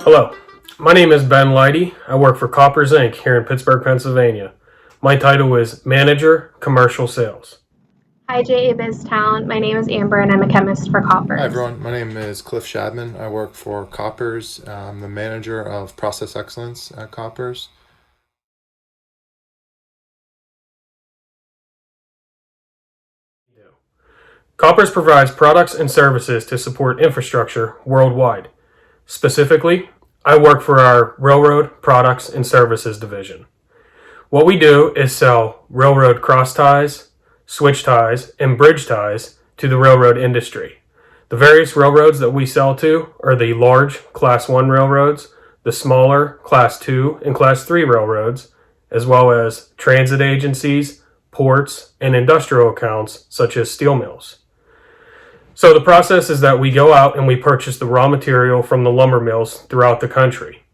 Hello, my name is Ben Leidy. I work for Koppers Inc. here in Pittsburgh, Pennsylvania. My title is Manager, Commercial Sales. Hi, JA BizTown. My name is Amber and I'm a chemist for Koppers. Hi everyone, my name is Cliff Shadman. I work for Koppers. I'm the manager of process excellence at Koppers. Koppers provides products and services to support infrastructure worldwide. Specifically, I work for our Railroad Products and Services division. What we do is sell railroad cross ties, switch ties, and bridge ties to the railroad industry. The various railroads that we sell to are the large Class 1 railroads, the smaller Class 2 and Class 3 railroads, as well as transit agencies, ports, and industrial accounts such as steel mills. So the process is that we go out and we purchase the raw material from the lumber mills throughout the country.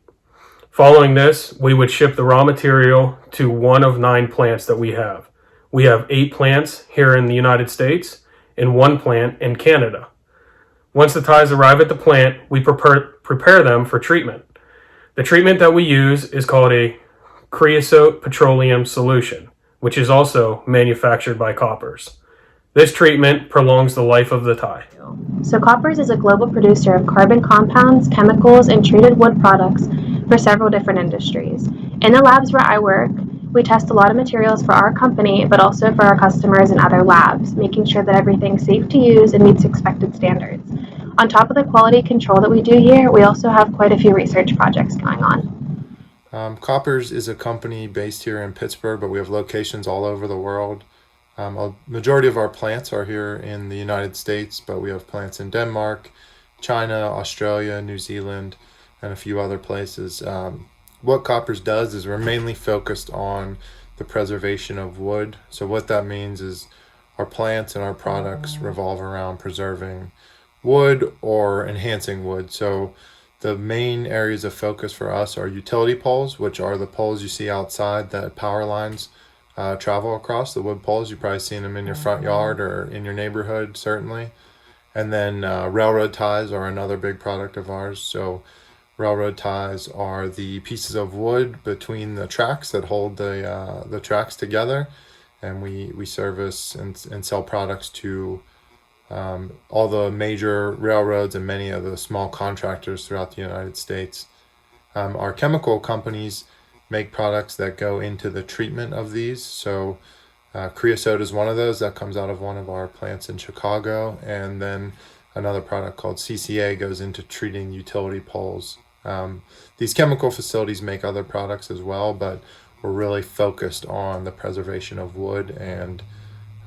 Following this, we would ship the raw material to one of 9 plants that we have. We have 8 plants here in the United States and 1 plant in Canada. Once the ties arrive at the plant, we prepare them for treatment. The treatment that we use is called a creosote petroleum solution, which is also manufactured by Koppers. This treatment prolongs the life of the tie. So Koppers is a global producer of carbon compounds, chemicals, and treated wood products for several different industries. In the labs where I work, we test a lot of materials for our company, but also for our customers and other labs, making sure that everything's safe to use and meets expected standards. On top of the quality control that we do here, we also have quite a few research projects going on. Koppers is a company based here in Pittsburgh, but we have locations all over the world. A majority of our plants are here in the United States, but we have plants in Denmark, China, Australia, New Zealand, and a few other places. What Koppers does is we're mainly focused on the preservation of wood. So what that means is our plants and our products revolve around preserving wood or enhancing wood. So the main areas of focus for us are utility poles, which are the poles you see outside that power lines travel across, the wood poles. You've probably seen them in your front yard or in your neighborhood, certainly. And then railroad ties are another big product of ours. So railroad ties are the pieces of wood between the tracks that hold the tracks together. And we service and sell products to all the major railroads and many of the small contractors throughout the United States. Our chemical companies make products that go into the treatment of these. So creosote is one of those that comes out of one of our plants in Chicago. And then another product called CCA goes into treating utility poles. These chemical facilities make other products as well, but we're really focused on the preservation of wood and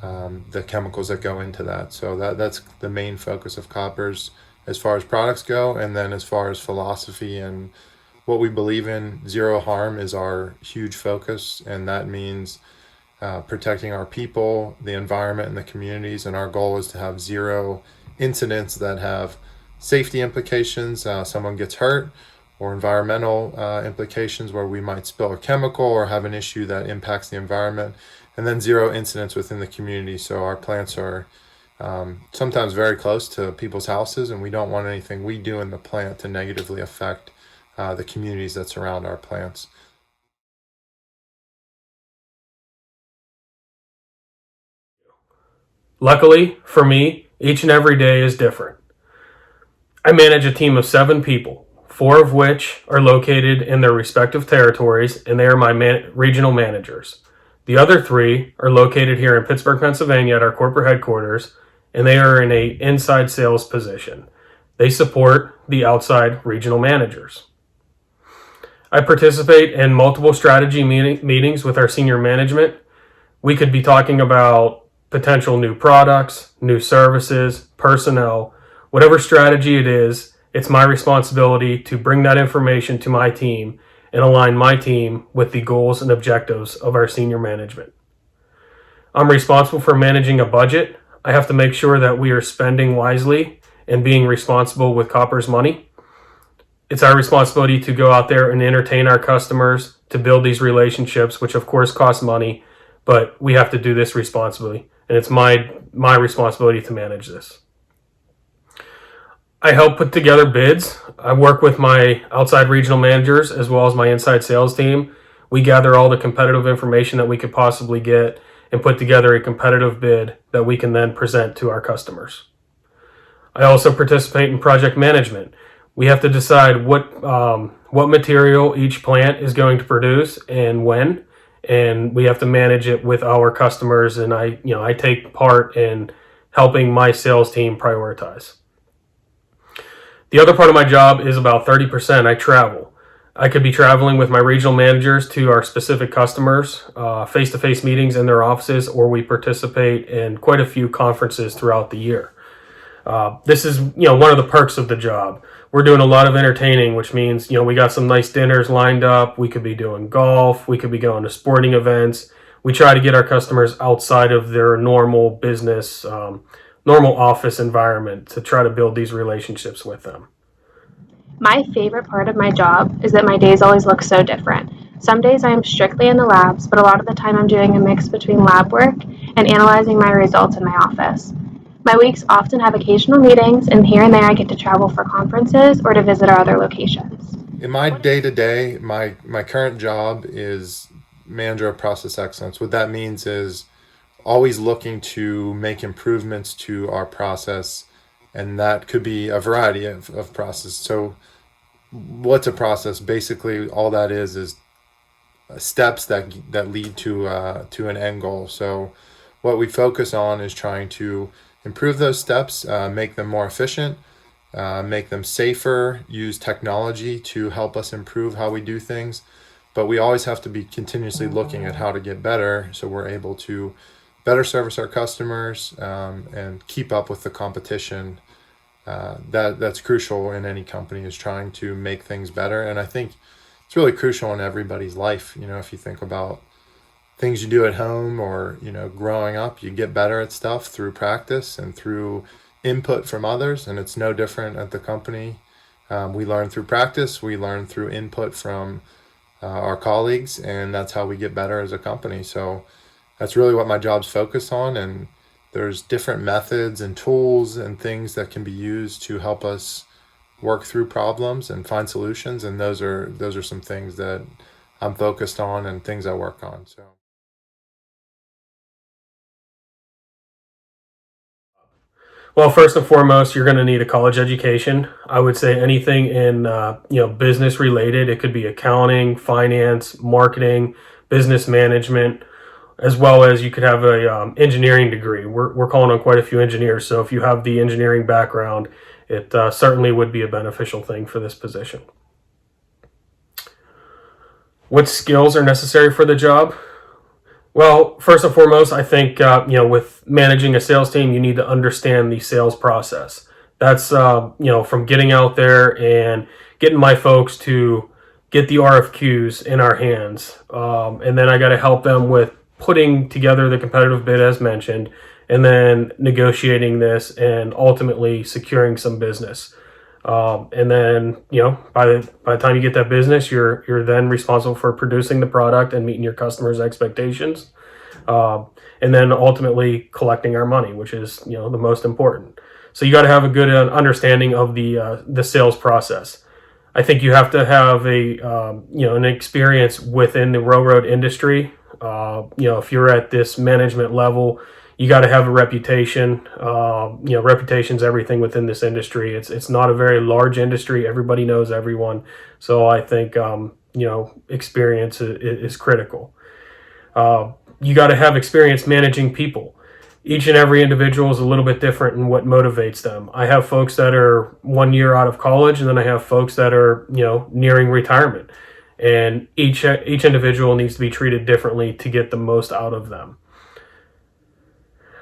the chemicals that go into that. So that's the main focus of Koppers as far as products go. And then as far as philosophy and what we believe in, zero harm is our huge focus, and that means protecting our people, the environment, and the communities. And our goal is to have 0 incidents that have safety implications, someone gets hurt, or environmental implications where we might spill a chemical or have an issue that impacts the environment, and then 0 incidents within the community. So our plants are sometimes very close to people's houses, and we don't want anything we do in the plant to negatively affect the communities that surround our plants. Luckily for me, each and every day is different. I manage a team of 7 people, 4 of which are located in their respective territories, and they are my regional managers. The other 3 are located here in Pittsburgh, Pennsylvania at our corporate headquarters, and they are in an inside sales position. They support the outside regional managers. I participate in multiple strategy meetings with our senior management. We could be talking about potential new products, new services, personnel, whatever strategy it is. It's my responsibility to bring that information to my team and align my team with the goals and objectives of our senior management. I'm responsible for managing a budget. I have to make sure that we are spending wisely and being responsible with Koppers' money. It's our responsibility to go out there and entertain our customers, to build these relationships, which of course cost money, but we have to do this responsibly, and it's my responsibility to manage this. I help put together bids. I work with my outside regional managers as well as my inside sales team. We gather all the competitive information that we could possibly get and put together a competitive bid that we can then present to our customers. I also participate in project management. We have to decide what material each plant is going to produce and when, and we have to manage it with our customers. And I take part in helping my sales team prioritize. The other part of my job is about 30%. I travel. I could be traveling with my regional managers to our specific customers, face-to-face meetings in their offices, or we participate in quite a few conferences throughout the year. This is, one of the perks of the job. We're doing a lot of entertaining, which means, we got some nice dinners lined up. We could be doing golf. We could be going to sporting events. We try to get our customers outside of their normal business, normal office environment to try to build these relationships with them. My favorite part of my job is that my days always look so different. Some days I am strictly in the labs, but a lot of the time I'm doing a mix between lab work and analyzing my results in my office. My weeks often have occasional meetings, and here and there I get to travel for conferences or to visit our other locations. In my day-to-day, my current job is manager of process excellence. What that means is always looking to make improvements to our process, and that could be a variety of process. So what's a process? Basically, all that is steps that lead to an end goal. So what we focus on is trying to improve those steps, make them more efficient, make them safer, use technology to help us improve how we do things. But we always have to be continuously looking at how to get better so we're able to better service our customers and keep up with the competition. That's crucial in any company, is trying to make things better. And I think it's really crucial in everybody's life. If you think about things you do at home or, growing up, you get better at stuff through practice and through input from others. And it's no different at the company. We learn through practice. We learn through input from our colleagues, and that's how we get better as a company. So that's really what my job's focused on. And there's different methods and tools and things that can be used to help us work through problems and find solutions. And those are some things that I'm focused on and things I work on. So. Well, first and foremost, you're going to need a college education. I would say anything in business related. It could be accounting, finance, marketing, business management, as well as you could have a engineering degree. We're calling on quite a few engineers, so if you have the engineering background, it certainly would be a beneficial thing for this position. What skills are necessary for the job? Well, first and foremost, I think, with managing a sales team, you need to understand the sales process. That's, from getting out there and getting my folks to get the RFQs in our hands. And then I got to help them with putting together the competitive bid as mentioned, and then negotiating this and ultimately securing some business. And then, by the time you get that business, you're then responsible for producing the product and meeting your customers' expectations. And then ultimately collecting our money, which is, the most important. So you got to have a good understanding of the sales process. I think you have to have an experience within the railroad industry. If you're at this management level, you got to have a reputation. Reputation's everything within this industry. It's not a very large industry. Everybody knows everyone. So I think, experience is critical. You got to have experience managing people. Each and every individual is a little bit different in what motivates them. I have folks that are 1 year out of college, and then I have folks that are, nearing retirement. And each individual needs to be treated differently to get the most out of them.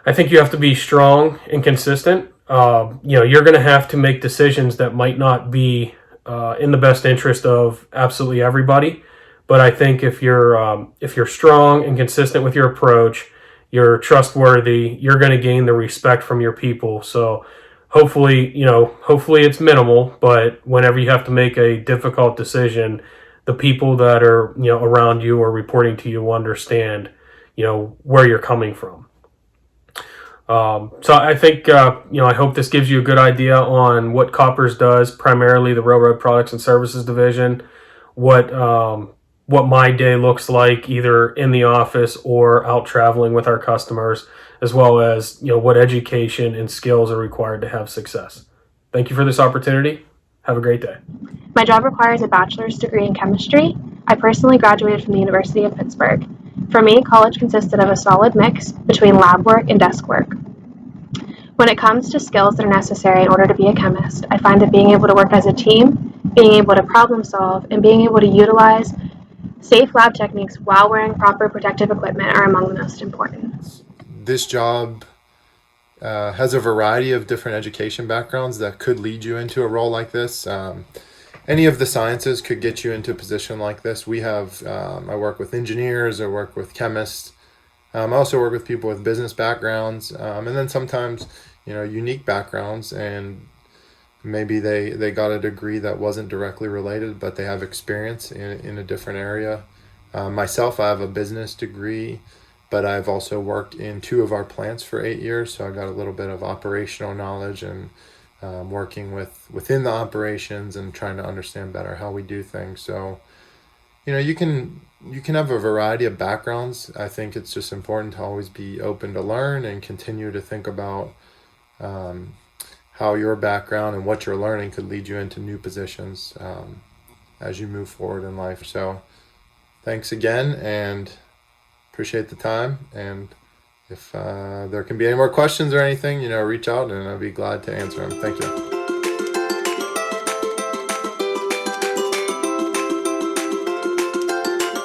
I think you have to be strong and consistent. You're going to have to make decisions that might not be in the best interest of absolutely everybody. But I think if you're strong and consistent with your approach, you're trustworthy, you're going to gain the respect from your people. So hopefully it's minimal, but whenever you have to make a difficult decision, the people that are, around you or reporting to you understand, where you're coming from. So I think, I hope this gives you a good idea on what Koppers does, primarily the Railroad Products and Services Division, what my day looks like either in the office or out traveling with our customers, as well as, what education and skills are required to have success. Thank you for this opportunity. Have a great day. My job requires a bachelor's degree in chemistry. I personally graduated from the University of Pittsburgh. For me, college consisted of a solid mix between lab work and desk work. When it comes to skills that are necessary in order to be a chemist, I find that being able to work as a team, being able to problem solve, and being able to utilize safe lab techniques while wearing proper protective equipment are among the most important. This job has a variety of different education backgrounds that could lead you into a role like this. Any of the sciences could get you into a position like this. We have, I work with engineers, I work with chemists. I also work with people with business backgrounds, and then sometimes, unique backgrounds, and maybe they got a degree that wasn't directly related, but they have experience in a different area. Myself, I have a business degree, but I've also worked in 2 of our plants for 8 years, so I got a little bit of operational knowledge and working within the operations and trying to understand better how we do things. So, you can have a variety of backgrounds. I think it's just important to always be open to learn and continue to think about how your background and what you're learning could lead you into new positions as you move forward in life. So thanks again, and appreciate the time. And if there can be any more questions or anything, reach out and I'll be glad to answer them. Thank you.